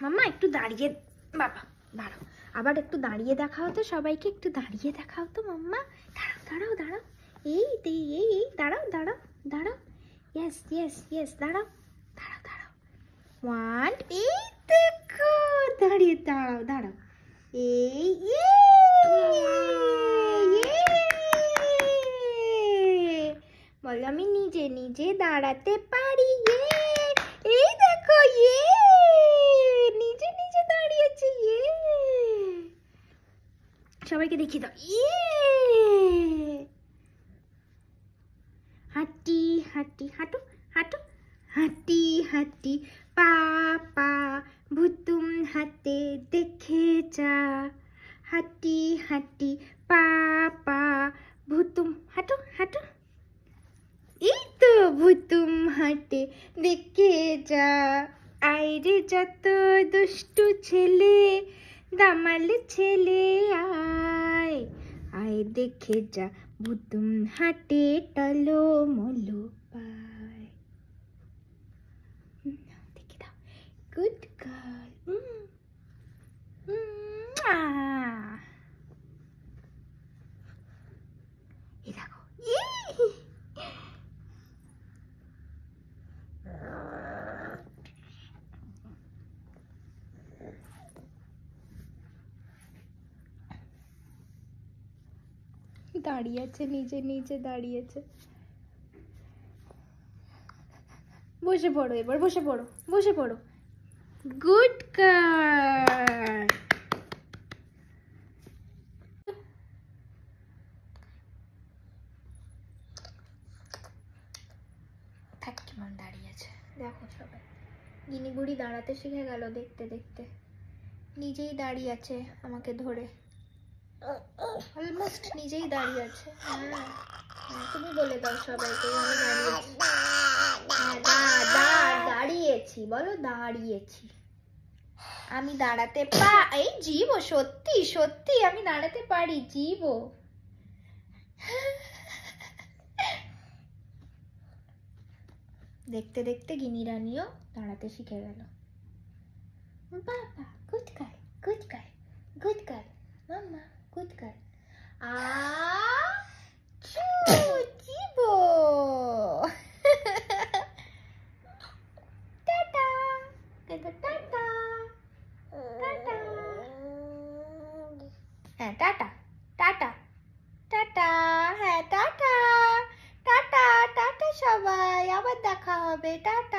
মাম্মা একটু দাঁড়িয়ে, বাবা দাঁড়াও, আবার একটু দাঁড়িয়ে দেখাও তো সবাইকে, একটু দাঁড়িয়ে দেখাও তো মাম্মা। দাঁড়াও দাঁড়াও দাঁড়াও, এই এই দাঁড়াও দাঁড়াও দাঁড়াও, ইয়েস ইয়েস ইয়েস, দাঁড়াও দাঁড়াও দাঁড়াও, ওয়ান, এই দেখো দাঁড়িয়ে, দাঁড়াও দাঁড়াও, এই বলো আমি নিজে নিজে দাঁড়াতে পারি, এই দেখো নিজে নিজে দাঁড়িয়েছে, সবাইকে দেখিয়ে দাও, হাঁটি হাঁটি হাঁটো হাঁটো, হাঁটি হাঁটি পা পা ভুতুম হাতে দেখে যা, হাঁটি হাঁটি পা পা ভুতুম হাঁটো হাঁটো, এই তো ভুতুম হাঁটে দেখে যা, আইরে যত দুষ্টু ছেলে দামাল ছেলে আয়, আয় দেখে যা ভুতুম হাঁটে টলো মলো পায়। দেখে দাও, গুড গার্ল। এই দেখো, দাঁড়িয়েছে, নিজে নিজে দাঁড়িয়েছে। বসে পড়ো, এবার বসে পড়ো, বসে পড়ো, গুড গার্ল। থাক, কেমন দাঁড়িয়েছে দেখো সবাই। গিনি বুড়ি দাঁড়াতে শিখে গেল দেখতে দেখতে, নিজেই দাঁড়িয়ে আছে আমাকে ধরে, অলমোস্ট নিজেই দাঁড়িয়ে আছে। তুমি বলে দাও সবাইকে আমি দাঁড়িয়েছি, দাঁড়িয়েছি, বলো দাঁড়িয়েছি, আমি দাঁড়াতে এই জীবো, সত্যি সত্যি আমি দাঁড়াতে পারি জীবো। দেখতে দেখতে গিনি রানীও দাঁড়াতে শিখে গেল। বাবা good girl, good girl, good girl, মাম্মা গুড গার্ল। জীবো, টাটা, টাটা, টাটা, হ্যাঁ টাটা, টাটা, টাটা, হ্যাঁ টাটা, টাটা, টাটা সবাই, আবার দেখা হবে, টাটা।